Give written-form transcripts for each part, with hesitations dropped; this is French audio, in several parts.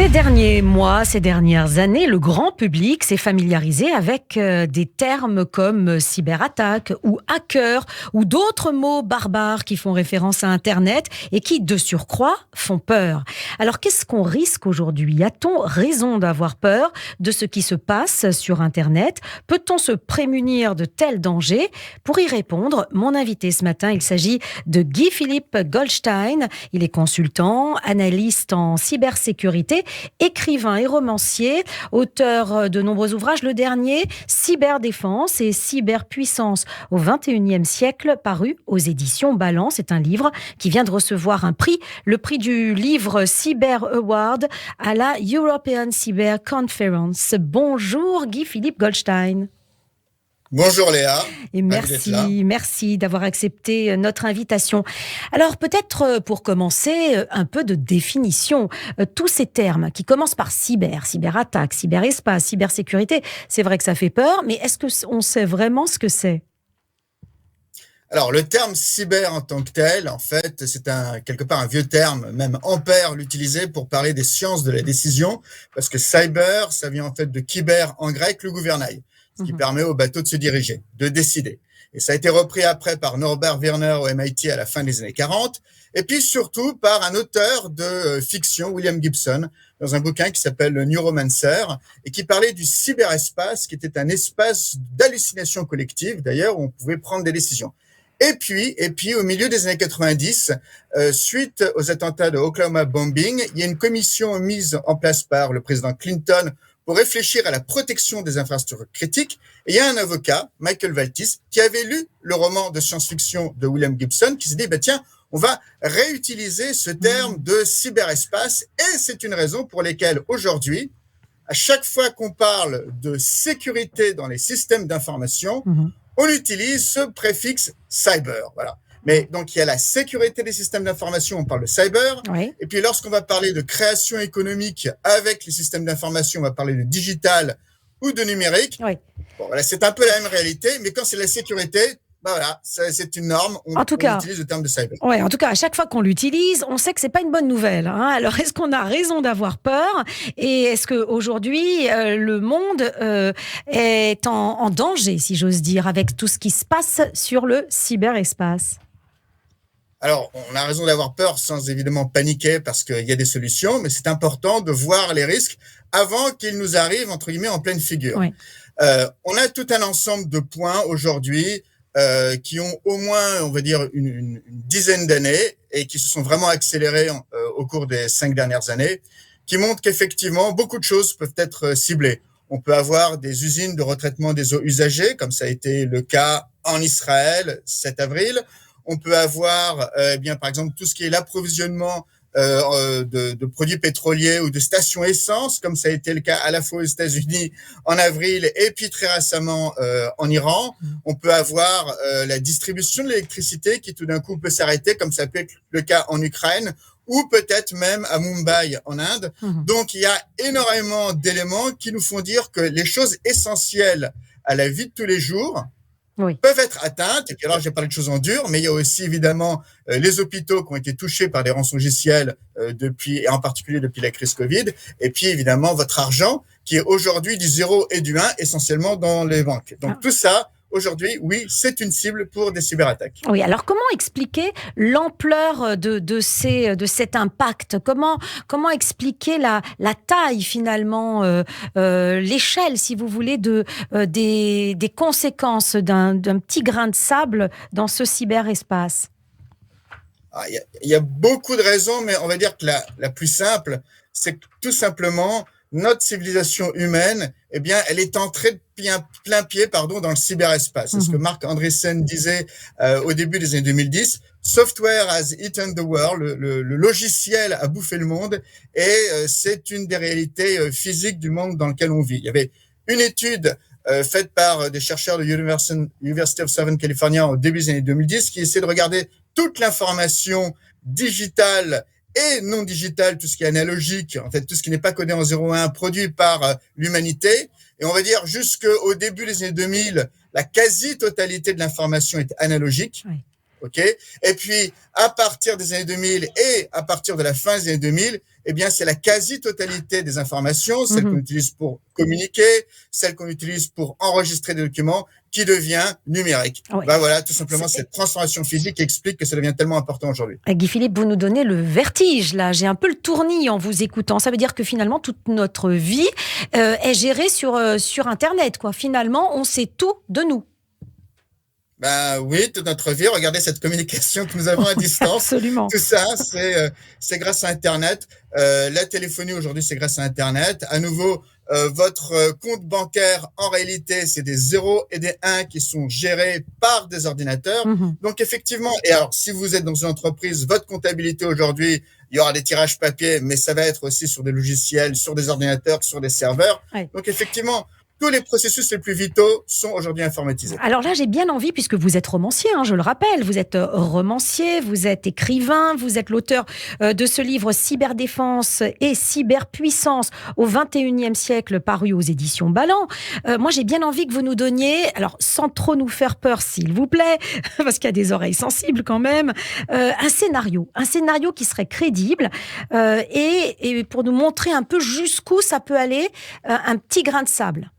Ces derniers mois, ces dernières années, le grand public s'est familiarisé avec des termes comme cyberattaque ou hacker ou d'autres mots barbares qui font référence à Internet et qui, de surcroît, font peur. Alors, qu'est-ce qu'on risque aujourd'hui? A-t-on raison d'avoir peur de ce qui se passe sur Internet? Peut-on se prémunir de tels dangers? Pour y répondre, mon invité ce matin, il s'agit de Guy-Philippe Goldstein. Il est consultant, analyste en cybersécurité, écrivain et romancier, auteur de nombreux ouvrages. Le dernier, Cyberdéfense et cyberpuissance au XXIe siècle, paru aux éditions Ballant. C'est un livre qui vient de recevoir un prix, le prix du livre Cyber Award à la European Cyber Conference. Bonjour Guy-Philippe Goldstein. Bonjour Léa. Et merci d'avoir accepté notre invitation. Alors peut-être pour commencer, un peu de définition. Tous ces termes qui commencent par cyberattaque, cyberespace, cybersécurité, c'est vrai que ça fait peur, mais est-ce qu'on sait vraiment ce que c'est ? Alors le terme cyber en tant que tel, en fait, c'est quelque part un vieux terme, même Ampère l'utilisait pour parler des sciences de la décision, parce que cyber, ça vient en fait de kyber en grec, le gouvernail. Ce qui permet au bateau de se diriger, de décider. Et ça a été repris après par Norbert Wiener au MIT à la fin des années 40, et puis surtout par un auteur de fiction, William Gibson, dans un bouquin qui s'appelle Le Neuromancer, et qui parlait du cyberespace, qui était un espace d'hallucination collective, d'ailleurs, où on pouvait prendre des décisions. Et puis, au milieu des années 90, suite aux attentats de Oklahoma Bombing, il y a une commission mise en place par le président Clinton pour réfléchir à la protection des infrastructures critiques. Et il y a un avocat, Michael Valtis, qui avait lu le roman de science-fiction de William Gibson, qui s'est dit, tiens, on va réutiliser ce terme de cyberespace. Et c'est une raison pour laquelle aujourd'hui, à chaque fois qu'on parle de sécurité dans les systèmes d'information, on utilise ce préfixe cyber. Voilà. Mais donc, il y a la sécurité des systèmes d'information, on parle de cyber. Oui. Et puis, lorsqu'on va parler de création économique avec les systèmes d'information, on va parler de digital ou de numérique. Oui. Bon, voilà, c'est un peu la même réalité, mais quand c'est la sécurité, voilà, c'est une norme. On utilise le terme de cyber. Ouais, en tout cas, à chaque fois qu'on l'utilise, on sait que c'est pas une bonne nouvelle. Alors, est-ce qu'on a raison d'avoir peur? Et est-ce qu'aujourd'hui, le monde est en danger, si j'ose dire, avec tout ce qui se passe sur le cyberespace? Alors, on a raison d'avoir peur sans évidemment paniquer parce qu'il y a des solutions, mais c'est important de voir les risques avant qu'ils nous arrivent, entre guillemets, en pleine figure. Oui. On a tout un ensemble de points aujourd'hui qui ont au moins, on va dire, une dizaine d'années et qui se sont vraiment accélérés au cours des 5 dernières années, qui montrent qu'effectivement, beaucoup de choses peuvent être ciblées. On peut avoir des usines de retraitement des eaux usagées, comme ça a été le cas en Israël, 7 avril. On peut avoir, par exemple, tout ce qui est l'approvisionnement de produits pétroliers ou de stations essence, comme ça a été le cas à la fois aux États-Unis en avril et puis très récemment en Iran. On peut avoir la distribution de l'électricité qui tout d'un coup peut s'arrêter, comme ça peut être le cas en Ukraine ou peut-être même à Mumbai en Inde. Donc, il y a énormément d'éléments qui nous font dire que les choses essentielles à la vie de tous les jours peuvent être atteintes. Et puis alors, j'ai parlé de choses en dur, mais il y a aussi évidemment les hôpitaux qui ont été touchés par des rançongiciels depuis, et en particulier depuis la crise Covid. Et puis évidemment, votre argent qui est aujourd'hui du 0 et du 1 essentiellement dans les banques. Donc tout ça, aujourd'hui, oui, c'est une cible pour des cyberattaques. Oui, alors comment expliquer l'ampleur de cet impact? Comment expliquer la taille finalement, l'échelle, si vous voulez, des conséquences d'un petit grain de sable dans ce cyberespace? Il y a beaucoup de raisons, mais on va dire que la plus simple, c'est que tout simplement, notre civilisation humaine, elle est entrée de plein pied, dans le cyberespace. C'est ce que Marc Andreessen disait au début des années 2010. Software has eaten the world. Le logiciel a bouffé le monde, et c'est une des réalités physiques du monde dans lequel on vit. Il y avait une étude faite par des chercheurs de University of Southern California au début des années 2010 qui essaie de regarder toute l'information digitale et non digitale, tout ce qui est analogique, en fait, tout ce qui n'est pas codé en 0 1, produit par l'humanité. Et on va dire jusqu'au début des années 2000, la quasi-totalité de l'information est analogique. Oui. OK? Et puis, à partir des années 2000 et à partir de la fin des années 2000, eh bien, c'est la quasi-totalité des informations, celles qu'on utilise pour communiquer, celles qu'on utilise pour enregistrer des documents, qui devient numérique. Ouais. Ben voilà, tout simplement, cette transformation physique explique que ça devient tellement important aujourd'hui. Guy-Philippe, vous nous donnez le vertige, là. J'ai un peu le tournis en vous écoutant. Ça veut dire que finalement, toute notre vie est gérée sur Internet, quoi. Finalement, on sait tout de nous. Ben oui, toute notre vie, regardez cette communication que nous avons à distance. Absolument. Tout ça, c'est grâce à Internet. La téléphonie aujourd'hui, c'est grâce à Internet. À nouveau, votre compte bancaire, en réalité, c'est des 0 et des 1 qui sont gérés par des ordinateurs. Donc effectivement, et alors si vous êtes dans une entreprise, votre comptabilité aujourd'hui, il y aura des tirages papier, mais ça va être aussi sur des logiciels, sur des ordinateurs, sur des serveurs. Ouais. Donc effectivement, tous les processus les plus vitaux sont aujourd'hui informatisés. Alors là, j'ai bien envie, puisque vous êtes romancier, hein, je le rappelle, vous êtes romancier, vous êtes écrivain, vous êtes l'auteur de ce livre Cyberdéfense et cyberpuissance au XXIe siècle, paru aux éditions Ballant. Moi, j'ai bien envie que vous nous donniez, alors sans trop nous faire peur, s'il vous plaît, parce qu'il y a des oreilles sensibles quand même, un scénario qui serait crédible et pour nous montrer un peu jusqu'où ça peut aller, un petit grain de sable.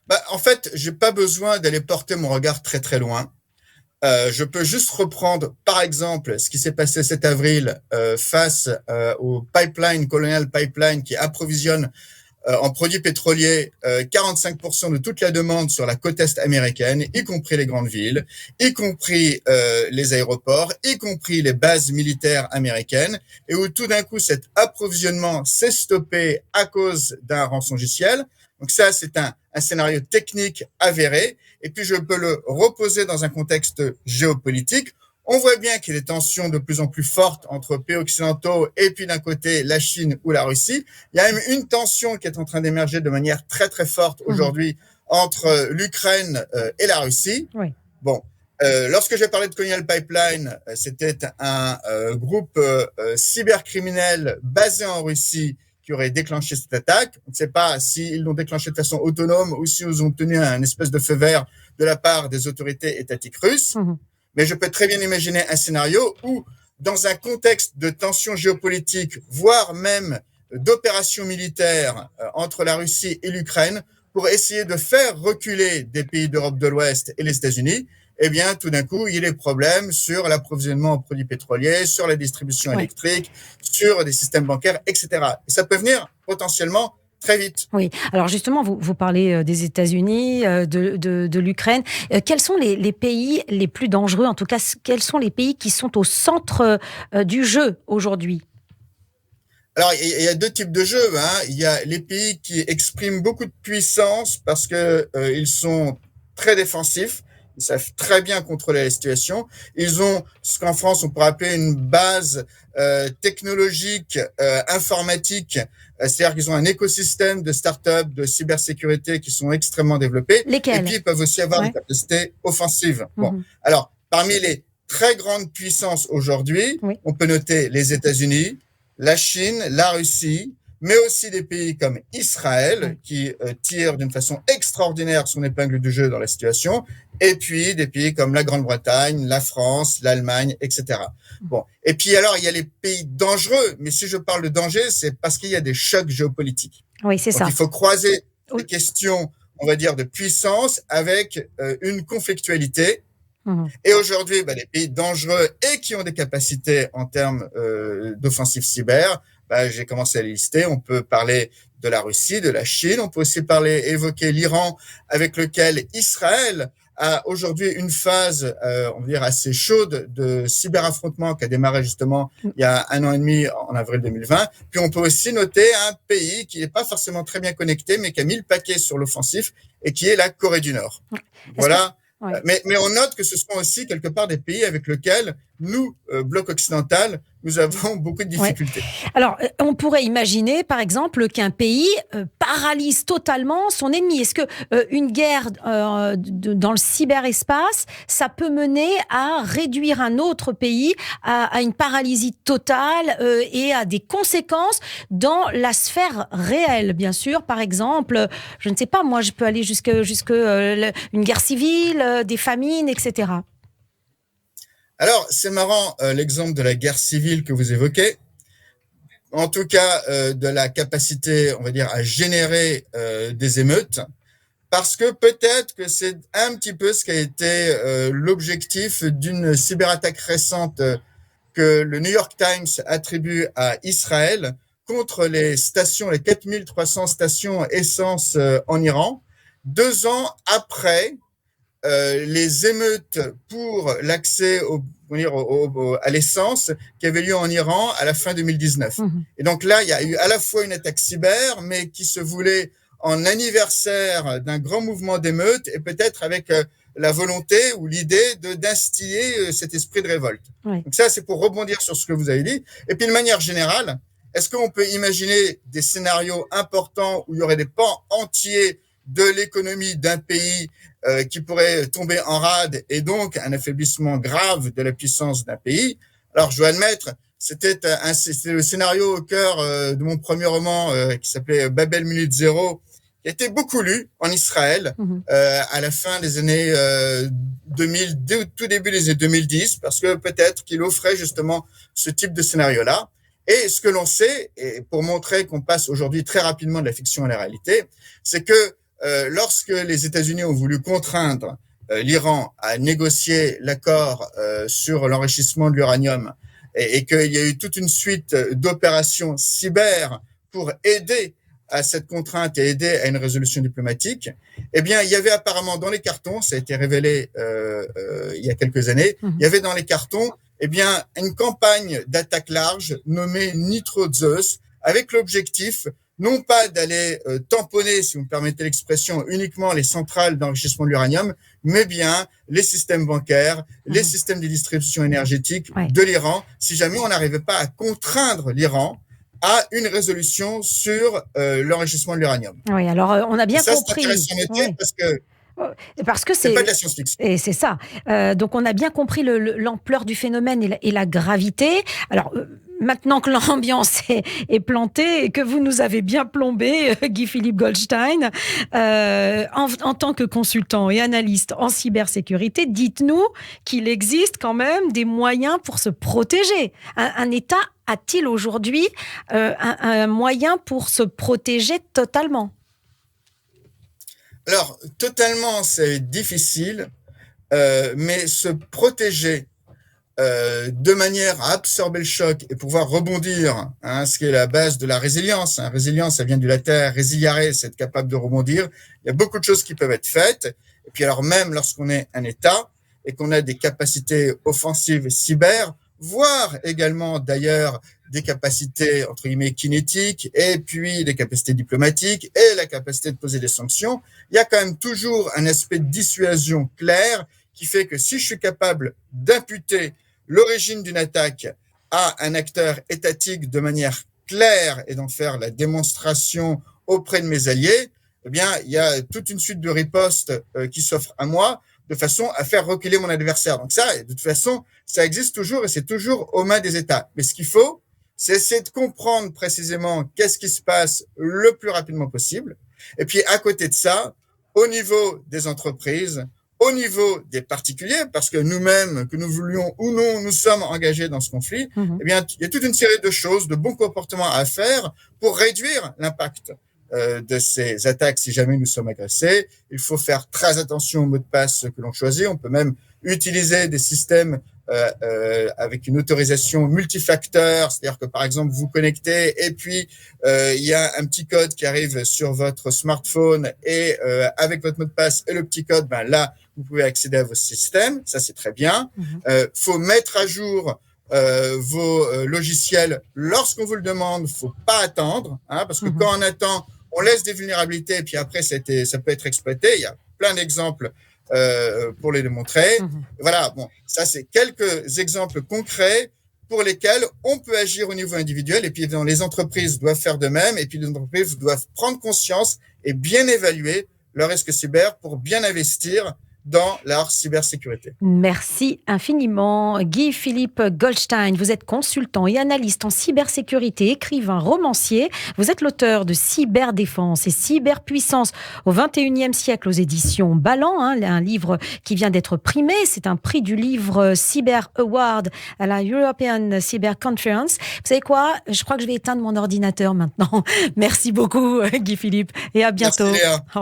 Bah, en fait, j'ai pas besoin d'aller porter mon regard très très loin. Je peux juste reprendre, par exemple, ce qui s'est passé cet avril face au pipeline, Colonial Pipeline, qui approvisionne en produits pétroliers 45% de toute la demande sur la côte est américaine, y compris les grandes villes, y compris les aéroports, y compris les bases militaires américaines, et où tout d'un coup cet approvisionnement s'est stoppé à cause d'un rançongiciel. Donc ça, c'est un scénario technique avéré. Et puis, je peux le reposer dans un contexte géopolitique. On voit bien qu'il y a des tensions de plus en plus fortes entre pays occidentaux et puis d'un côté la Chine ou la Russie. Il y a même une tension qui est en train d'émerger de manière très très forte aujourd'hui entre l'Ukraine et la Russie. Oui. Bon, lorsque j'ai parlé de Colonial Pipeline, c'était un groupe cybercriminel basé en Russie qui aurait déclenché cette attaque. On ne sait pas s'ils l'ont déclenché de façon autonome ou s'ils ont obtenu un espèce de feu vert de la part des autorités étatiques russes. Mais je peux très bien imaginer un scénario où, dans un contexte de tension géopolitique, voire même d'opérations militaires entre la Russie et l'Ukraine, pour essayer de faire reculer des pays d'Europe de l'Ouest et les États-Unis, eh bien, tout d'un coup, il y a des problèmes sur l'approvisionnement en produits pétroliers, sur la distribution électrique, sur des systèmes bancaires, etc. Et ça peut venir potentiellement très vite. Oui, alors justement, vous parlez des États-Unis, de l'Ukraine. Quels sont les pays les plus dangereux? En tout cas, quels sont les pays qui sont au centre du jeu aujourd'hui? Alors, il y a deux types de jeux. Il y a les pays qui expriment beaucoup de puissance parce que ils sont très défensifs. Ils savent très bien contrôler la situation. Ils ont ce qu'en France on pourrait appeler une base technologique, informatique. C'est-à-dire qu'ils ont un écosystème de start-up, de cybersécurité qui sont extrêmement développés. Lesquels? Et puis ils peuvent aussi avoir des capacités offensives. Bon, alors parmi les très grandes puissances aujourd'hui, on peut noter les États-Unis, la Chine, la Russie, mais aussi des pays comme Israël, qui tire d'une façon extraordinaire son épingle du jeu dans la situation, et puis des pays comme la Grande-Bretagne, la France, l'Allemagne, etc. Bon, et puis alors, il y a les pays dangereux, mais si je parle de danger, c'est parce qu'il y a des chocs géopolitiques. Oui, c'est ça. Il faut croiser les questions, on va dire, de puissance avec une conflictualité. Et aujourd'hui, les pays dangereux et qui ont des capacités en termes d'offensive cyber, j'ai commencé à les lister. On peut parler de la Russie, de la Chine. On peut aussi évoquer l'Iran, avec lequel Israël a aujourd'hui une phase, on va dire, assez chaude de cyberaffrontement qui a démarré justement il y a 1 an et demi, en avril 2020. Puis on peut aussi noter un pays qui n'est pas forcément très bien connecté, mais qui a mis le paquet sur l'offensif et qui est la Corée du Nord. Voilà. Mais on note que ce sont aussi quelque part des pays avec lesquels nous, bloc occidental, nous avons beaucoup de difficultés. Alors, on pourrait imaginer, par exemple, qu'un pays paralyse totalement son ennemi. Est-ce que une guerre dans le cyberespace, ça peut mener à réduire un autre pays à une paralysie totale et à des conséquences dans la sphère réelle, bien sûr. Par exemple, je ne sais pas, moi, je peux aller jusque une guerre civile, des famines, etc. Alors, c'est marrant l'exemple de la guerre civile que vous évoquez. En tout cas, de la capacité, on va dire, à générer des émeutes, parce que peut-être que c'est un petit peu ce qui a été l'objectif d'une cyberattaque récente que le New York Times attribue à Israël contre les stations, les 4300 stations essence en Iran, 2 ans après les émeutes pour l'accès à l'essence qui avait lieu en Iran à la fin 2019. Et donc là, il y a eu à la fois une attaque cyber, mais qui se voulait en anniversaire d'un grand mouvement d'émeutes et peut-être avec la volonté ou l'idée d'instiller cet esprit de révolte. Oui. Donc ça, c'est pour rebondir sur ce que vous avez dit. Et puis de manière générale, est-ce qu'on peut imaginer des scénarios importants où il y aurait des pans entiers de l'économie d'un pays qui pourrait tomber en rade et donc un affaiblissement grave de la puissance d'un pays? Alors, je dois admettre, c'était le scénario au cœur de mon premier roman qui s'appelait Babel Minute Zéro, qui a été beaucoup lu en Israël à la fin des années 2000, tout début des années 2010, parce que peut-être qu'il offrait justement ce type de scénario-là. Et ce que l'on sait, et pour montrer qu'on passe aujourd'hui très rapidement de la fiction à la réalité, c'est que lorsque les États-Unis ont voulu contraindre l'Iran à négocier l'accord sur l'enrichissement de l'uranium et qu'il y a eu toute une suite d'opérations cyber pour aider à cette contrainte et aider à une résolution diplomatique, eh bien, il y avait apparemment dans les cartons, ça a été révélé il y a quelques années, il y avait dans les cartons eh bien, une campagne d'attaque large nommée Nitro Zeus, avec l'objectif non pas d'aller tamponner, si vous me permettez l'expression, uniquement les centrales d'enrichissement de l'uranium, mais bien les systèmes bancaires, les systèmes de distribution énergétique de l'Iran, si jamais on n'arrivait pas à contraindre l'Iran à une résolution sur l'enrichissement de l'uranium. Oui, alors on a bien compris. C'est intéressant parce que c'est pas de la science-fiction. Et c'est ça. Donc on a bien compris l'ampleur du phénomène et la gravité. Alors maintenant que l'ambiance est plantée et que vous nous avez bien plombé, Guy-Philippe Goldstein, en tant que consultant et analyste en cybersécurité, dites-nous qu'il existe quand même des moyens pour se protéger. Un État a-t-il aujourd'hui un moyen pour se protéger totalement ? Alors, totalement, c'est difficile, mais se protéger de manière à absorber le choc et pouvoir rebondir, ce qui est la base de la résilience. Résilience, ça vient du latin resiliare, c'est être capable de rebondir. Il y a beaucoup de choses qui peuvent être faites. Et puis alors, même lorsqu'on est un État et qu'on a des capacités offensives cyber, voire également d'ailleurs des capacités entre guillemets kinétiques et puis des capacités diplomatiques et la capacité de poser des sanctions, il y a quand même toujours un aspect de dissuasion clair qui fait que si je suis capable d'imputer l'origine d'une attaque à un acteur étatique de manière claire et d'en faire la démonstration auprès de mes alliés, eh bien, il y a toute une suite de ripostes qui s'offrent à moi de façon à faire reculer mon adversaire. Donc ça, de toute façon, ça existe toujours et c'est toujours aux mains des États. Mais ce qu'il faut, c'est essayer de comprendre précisément qu'est-ce qui se passe le plus rapidement possible. Et puis, à côté de ça, au niveau des entreprises, au niveau des particuliers, parce que nous-mêmes, que nous voulions ou non, nous sommes engagés dans ce conflit, eh bien, il y a toute une série de choses, de bons comportements à faire pour réduire l'impact de ces attaques si jamais nous sommes agressés. Il faut faire très attention aux mots de passe que l'on choisit. On peut même utiliser des systèmes avec une autorisation multifacteur, c'est-à-dire que par exemple vous vous connectez et puis il y a un petit code qui arrive sur votre smartphone et avec votre mot de passe et le petit code, ben là vous pouvez accéder à vos systèmes, ça c'est très bien. Faut mettre à jour vos logiciels lorsqu'on vous le demande, faut pas attendre, parce que quand on attend, on laisse des vulnérabilités et puis après ça peut être exploité. Il y a plein d'exemples pour les démontrer. Voilà, bon, ça c'est quelques exemples concrets pour lesquels on peut agir au niveau individuel et puis les entreprises doivent faire de même et puis les entreprises doivent prendre conscience et bien évaluer leur risque cyber pour bien investir dans la cybersécurité. Merci infiniment. Guy-Philippe Goldstein, vous êtes consultant et analyste en cybersécurité, écrivain, romancier. Vous êtes l'auteur de Cyberdéfense et Cyberpuissance au XXIe siècle aux éditions Ballant, un livre qui vient d'être primé. C'est un prix du livre Cyber Award à la European Cyber Conference. Vous savez quoi? Je crois que je vais éteindre mon ordinateur maintenant. Merci beaucoup, Guy-Philippe, et à bientôt. Merci Léa. Au revoir.